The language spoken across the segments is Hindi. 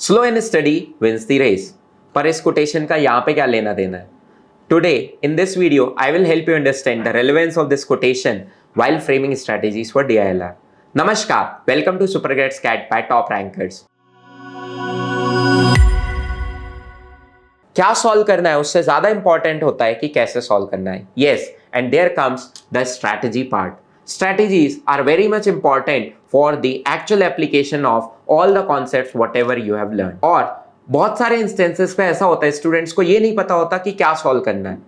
Slow and steady wins the race. पर इस कोटेशन का यहाँ पे क्या लेना देना है? Today in this video I will help you understand the relevance of this quotation while framing strategies for DILR. नमस्कार, welcome to Supergrade SCAT by top rankers. क्या सॉल्व करना है उससे ज्यादा इंपॉर्टेंट होता है कि कैसे सॉल्व करना है। Yes, and there comes the strategy part. Strategies are very much important for the actual application of all the concepts whatever you have learned. और बहुत सारे इंस्टेंसेस पे ऐसा होता है स्टूडेंट्स को ये नहीं पता होता कि क्या सॉल्व करना है,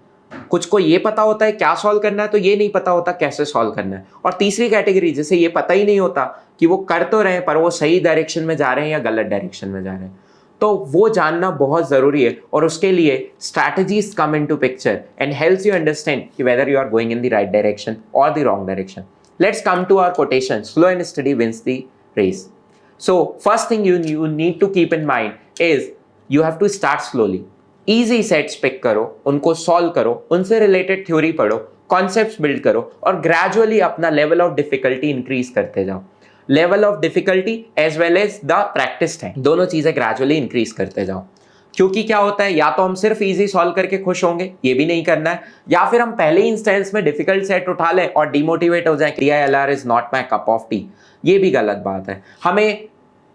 कुछ को ये पता होता है क्या सॉल्व करना है, तो ये नहीं पता होता कैसे सॉल्व करना है। और तीसरी कैटेगरी जिसे ये पता ही नहीं होता कि वो कर तो रहे हैं पर वो सही डायरेक्शन में जा रहे हैं या गलत डायरेक्शन में जा रहे हैं, तो वो जानना बहुत जरूरी है। और उसके लिए strategies come into picture and helps you understand कि whether you are going in the right direction और the wrong direction. Let's come to our quotation, slow and steady wins the race. So first thing you need to keep in mind is you have to start slowly. Easy sets pick करो, उनको सॉल्व करो, उनसे रिलेटेड थ्योरी पढ़ो, कॉन्सेप्ट्स बिल्ड करो और ग्रेजुअली अपना लेवल ऑफ डिफिकल्टी इंक्रीज करते जाओ। Level of difficulty as well as the practice time, दोनों चीजें ग्रेजुअली इंक्रीज करते जाओ। क्योंकि क्या होता है, या तो हम सिर्फ इजी सॉल्व करके खुश होंगे, ये भी नहीं करना है, या फिर हम पहले ही इंस्टेंस में डिफिकल्ट सेट उठा लें और डिमोटिवेट हो जाए, DILR is not my cup of T. ये भी गलत बात है। हमें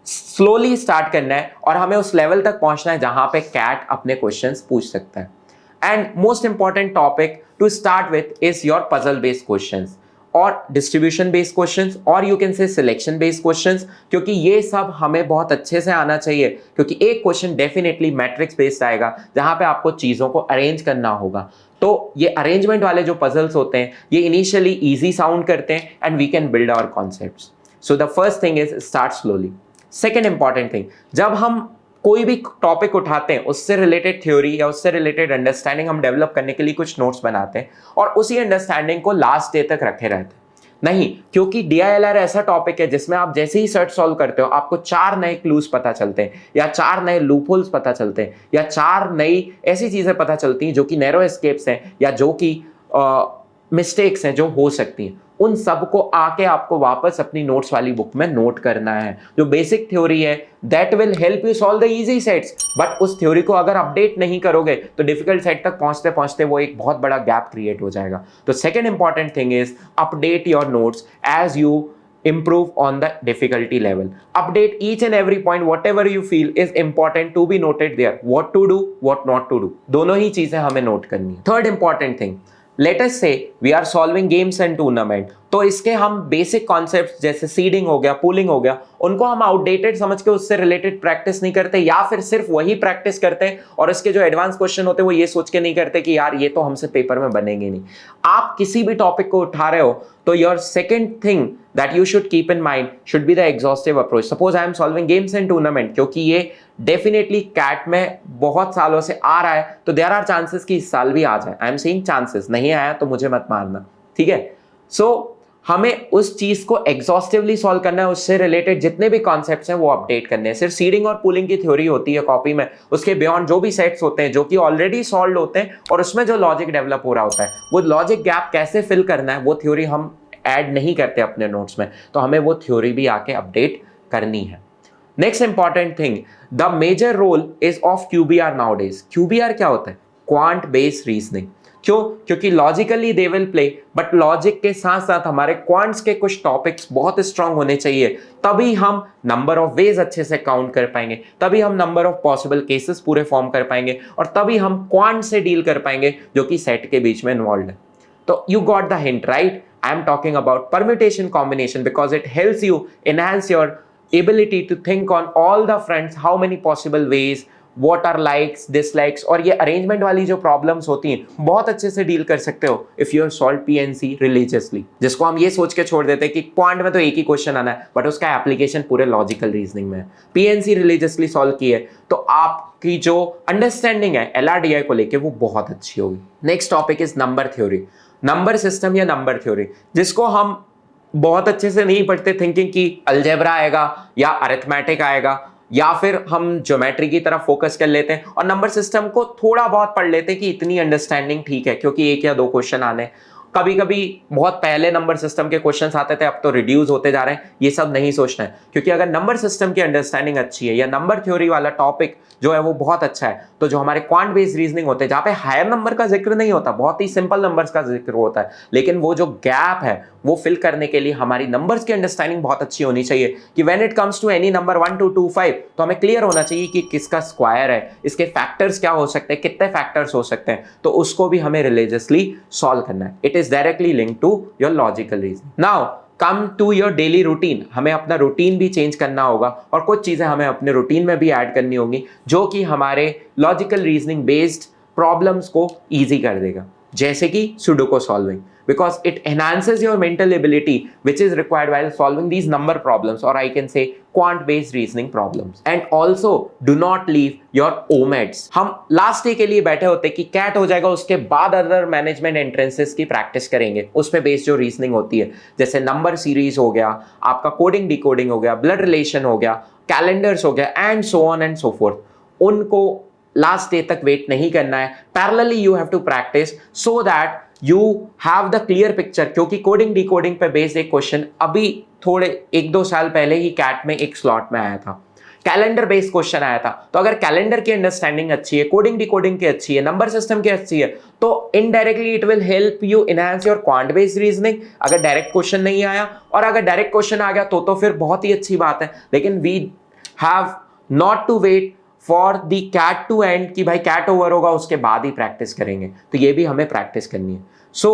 स्लोली स्टार्ट करना है और हमें उस लेवल तक पहुंचना है जहां पे कैट अपने क्वेश्चंस पूछ सकता है। And most important topic to start with is your puzzle based questions और डिस्ट्रीब्यूशन बेस्ड क्वेश्चंस और you can say selection based questions, क्योंकि ये सब हमें बहुत अच्छे से आना चाहिए। क्योंकि एक क्वेश्चन डेफिनेटली मैट्रिक्स बेस्ड आएगा जहां पे आपको चीजों को अरेंज करना होगा। तो ये अरेंजमेंट वाले जो पजल्स होते हैं ये इनिशियली इजी साउंड करते हैं and we can build our concepts. So the first thing is start slowly. Second important thing, जब हम कोई भी टॉपिक उठाते हैं उससे रिलेटेड थ्योरी या उससे रिलेटेड अंडरस्टैंडिंग हम डेवलप करने के लिए कुछ नोट्स बनाते हैं और उसी अंडरस्टैंडिंग को लास्ट डे तक रखे रहते हैं। नहीं, क्योंकि DILR ऐसा टॉपिक है जिसमें आप जैसे ही सर्च सॉल्व करते हो आपको 4 नए क्लूज पता चलते हैं या 4 नए लूपहोल्स पता चलते हैं या 4 नई ऐसी चीजें पता चलती हैं जो कि नैरो एस्केप्स हैं या जो कि मिस्टेक्स हैं जो हो सकती हैं। उन सब को आके आपको वापस अपनी नोट्स वाली बुक में नोट करना है। जो बेसिक थ्योरी है that will help you solve the easy sets, but उस थ्योरी को अगर अपडेट नहीं करोगे तो डिफिकल्ट सेट तक पहुंचते पहुंचते वो एक बहुत बड़ा गैप क्रिएट हो जाएगा। तो second important thing is update your notes as you improve on the difficulty level. Update each and every point, whatever you feel is important to be noted there. What to do, what not to do, दोनों ही चीजें हमें नोट करनी है। Third important thing, let us say we are solving games and tournament, तो इसके हम बेसिक कॉन्सेप्ट्स जैसे सीडिंग हो गया, पूलिंग हो गया, उनको हम आउटडेटेड समझ के उससे रिलेटेड प्रैक्टिस नहीं करते या फिर सिर्फ वही प्रैक्टिस करते हैं और इसके जो एडवांस क्वेश्चन होते हैं वो ये सोच के नहीं करते कि यार ये तो हमसे पेपर में बनेंगे नहीं। आप किसी भी टॉपिक को उठा रहे हो तो your second thing that you should keep in mind should be the exhaustive approach. Suppose I am solving games and tournament, क्योंकि ये डेफिनेटली कैट में बहुत सालों से आ रहा है तो देयर आर चांसेस कि इस साल भी आ जाए। आई एम सेइंग चांसेस, नहीं आया तो मुझे मत मारना, ठीक है। सो हमें उस चीज को एग्जॉस्टिवली सॉल्व करना है, उससे रिलेटेड जितने भी कॉन्सेप्ट्स हैं वो अपडेट करने हैं। सिर्फ सीडिंग और पूलिंग की थ्योरी होती है कॉपी में, उसके बियॉन्ड जो भी सेट्स होते हैं जो कि ऑलरेडी सॉल्व होते हैं और उसमें जो लॉजिक डेवलप हो रहा होता है वो लॉजिक गैप कैसे फिल करना है वो थ्योरी हम ऐड नहीं करते अपने नोट्स में, तो हमें वो थ्योरी भी आके अपडेट करनी है। Next important thing, the major role is of QBR nowadays. QBR क्या होता है? Quant based reasoning. क्यों? क्योंकि logically they will play, but logic के साथ साथ हमारे क्वांट्स के कुछ टॉपिक्स बहुत स्ट्रांग होने चाहिए, तभी हम नंबर ऑफ वेज अच्छे से काउंट कर पाएंगे, तभी हम नंबर ऑफ पॉसिबल केसेस पूरे फॉर्म कर पाएंगे और तभी हम क्वांट से डील कर पाएंगे जो कि सेट के बीच में इन्वॉल्व है। तो you got the hint, right? I am talking about permutation combination because it helps you enhance your ability to think on all the fronts, how many possible ways, what are likes, dislikes, और ये अरेंजमेंट वाली जो प्रॉब्लम्स होती हैं बहुत अच्छे से डील कर सकते हो if you solve PNC religiously, जिसको हम ये सोच के छोड़ देते हैं कि क्वांट में तो एक ही क्वेश्चन आना है बट उसका एप्लीकेशन पूरे लॉजिकल रीजनिंग में है। PNC religiously सॉल्व की है तो आपकी जो अंडरस्टैंडिंग है LRDI को लेके वो बहुत अच्छी होगी। Next topic is number theory, number system या नंबर थ्योरी, जिसको हम बहुत अच्छे से नहीं पढ़ते थिंकिंग कि अलजेब्रा आएगा या अरिथमेटिक आएगा या फिर हम ज्योमेट्री की तरफ फोकस कर लेते हैं और नंबर सिस्टम को थोड़ा बहुत पढ़ लेते हैं कि इतनी अंडरस्टैंडिंग ठीक है क्योंकि 1 या 2 क्वेश्चन आने, कभी कभी बहुत पहले नंबर सिस्टम के क्वेश्चंस आते थे, अब तो रिड्यूस होते जा रहे हैं, ये सब नहीं सोचना है। क्योंकि अगर नंबर सिस्टम की अंडरस्टैंडिंग अच्छी है या नंबर थ्योरी वाला टॉपिक जो है वो बहुत अच्छा है, तो जो हमारे क्वांट बेस्ड रीजनिंग होते हैं जहां पे हायर नंबर का जिक्र नहीं होता, बहुत ही सिंपल नंबर्स का जिक्र होता है, लेकिन वो जो गैप है वो फिल करने के लिए हमारी नंबर्स की अंडरस्टैंडिंग बहुत अच्छी होनी चाहिए कि when it comes to any number 1 to 25 तो हमें क्लियर होना चाहिए कि किसका स्क्वायर है, इसके फैक्टर्स क्या हो सकते हैं, कितने फैक्टर्स हो सकते हैं, तो उसको भी हमें रिलीजियसली सॉल्व करना है। It is directly linked to your logical reasoning. Now come to your daily routine, हमें अपना रूटीन भी चेंज करना होगा और कुछ चीजें हमें अपने रूटीन में भी ऐड करनी होंगी जो कि हमारे लॉजिकल रीजनिंग बेस्ड प्रॉब्लम्स को इजी कर देगा, जैसे कि Sudoku solving, because it enhances your mental ability which is required while solving these number problems, or I can say quant based reasoning problems. And also do not leave your OMEDs. हम लास्ट डे के लिए बैठे होते कि कैट हो जाएगा, उसके बाद अदर मैनेजमेंट एंट्रेंसेस की प्रैक्टिस करेंगे, उसमें बेस्ड जो रीजनिंग होती है, जैसे नंबर सीरीज हो गया, आपका कोडिंग डिकोडिंग हो गया, ब्लड रिलेशन हो गया, कैलेंडर्स हो गया, and so on and so forth, उनको लास्ट डे तक वेट नहीं करना है। Parallelly you have to practice so that you have the clear picture, क्योंकि कोडिंग डिकोडिंग पे बेस्ड एक क्वेश्चन अभी थोड़े 1-2 साल पहले ही कैट में एक स्लॉट में आया था, कैलेंडर बेस्ड क्वेश्चन आया था। तो अगर कैलेंडर की अंडरस्टैंडिंग अच्छी है, कोडिंग डिकोडिंग की अच्छी है, नंबर सिस्टम की अच्छी है, तो indirectly it will help you enhance your quant based reasoning. अगर डायरेक्ट क्वेश्चन नहीं आया, और अगर डायरेक्ट क्वेश्चन आ गया तो फिर बहुत ही अच्छी बात है, लेकिन we have not to wait for the CAT to end कि भाई कैट ओवर होगा उसके बाद ही प्रैक्टिस करेंगे, तो ये भी हमें प्रैक्टिस करनी है। सो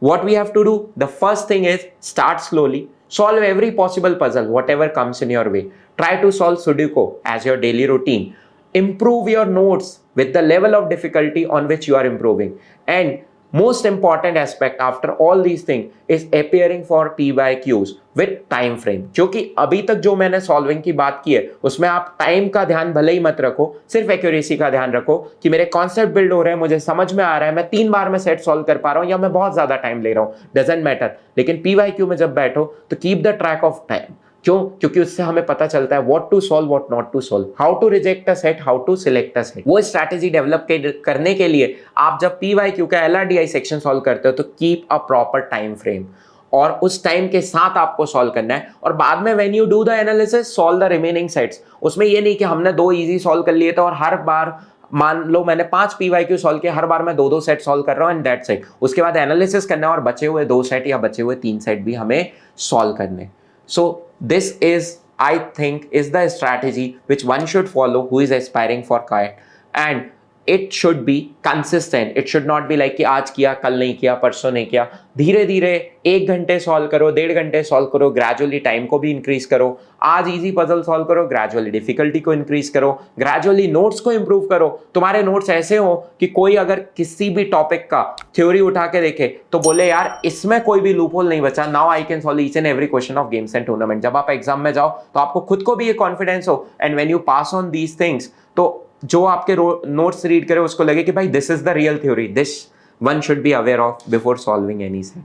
what we have to do, the first thing is start slowly, solve every possible puzzle whatever comes in your way, try to solve Sudoku as your daily routine, improve your notes with the level of difficulty on which you are improving, and most important aspect after all these things is appearing for PYQs with time frame। क्योंकि अभी तक जो मैंने सॉल्विंग की बात की है उसमें आप टाइम का ध्यान भले ही मत रखो, सिर्फ एक्यूरेसी का ध्यान रखो कि मेरे कॉन्सेप्ट बिल्ड हो रहे हैं, मुझे समझ में आ रहा है, मैं 3 बार में सेट सॉल्व कर पा रहा हूं या मैं बहुत ज्यादा टाइम ले रहा हूं, डजंट मैटर। लेकिन PYQ में जब बैठो तो keep the track of time. क्यों? क्योंकि उससे हमें पता चलता है what to solve, what not to solve, how to reject a set, how to select a set. वो स्ट्रैटेजी डेवलप करने के लिए आप जब PYQ का LRDI सेक्शन सॉल्व करते हो तो keep a proper time frame, और उस टाइम के साथ आपको सॉल्व करना है। और बाद में when you do the analysis solve the remaining sets. उसमें ये नहीं कि हमने 2 इजी सॉल्व कर लिए थे और हर बार मान लो मैंने 5 PYQ सॉल्व किए, हर बार मैं 2-2 सेट सॉल्व कर रहा हूं एंड दैट्स इट। उसके बाद एनालिसिस करना है और बचे हुए 2 सेट या बचे हुए 3 सेट भी हमें सॉल्व करने। So this is I think is the strategy which one should follow who is aspiring for CAT, and it should be consistent. It should not be like कि आज किया कल नहीं किया परसों नहीं किया। धीरे धीरे 1 घंटे सॉल्व करो, 1.5 घंटे सॉल्व करो, ग्रेजुअली टाइम को भी इंक्रीज करो। आज इजी पजल सॉल्व करो, ग्रेजुअली डिफिकल्टी को इंक्रीज करो, ग्रेजुअली नोट्स को इंप्रूव करो। तुम्हारे नोट्स ऐसे हो कि कोई अगर किसी भी टॉपिक का थ्योरी उठा के देखे तो बोले यार इसमें कोई भी लूप होल नहीं बचा, now I can solve each and every question of games and tournament. जब आप एग्जाम में जाओ तो आपको खुद को भी ये कॉन्फिडेंस हो, and when you pass on these things तो जो आपके नोट्स रीड करे उसको लगे कि भाई this is the real theory, this one should be aware of before solving any set.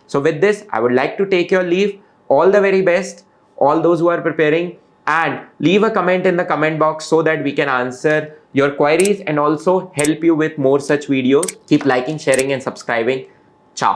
So with this, I would like to take your leave. All the very best, all those who are preparing, and leave a comment in the comment box so that we can answer your queries and also help you with more such videos. Keep liking, sharing and subscribing. Ciao.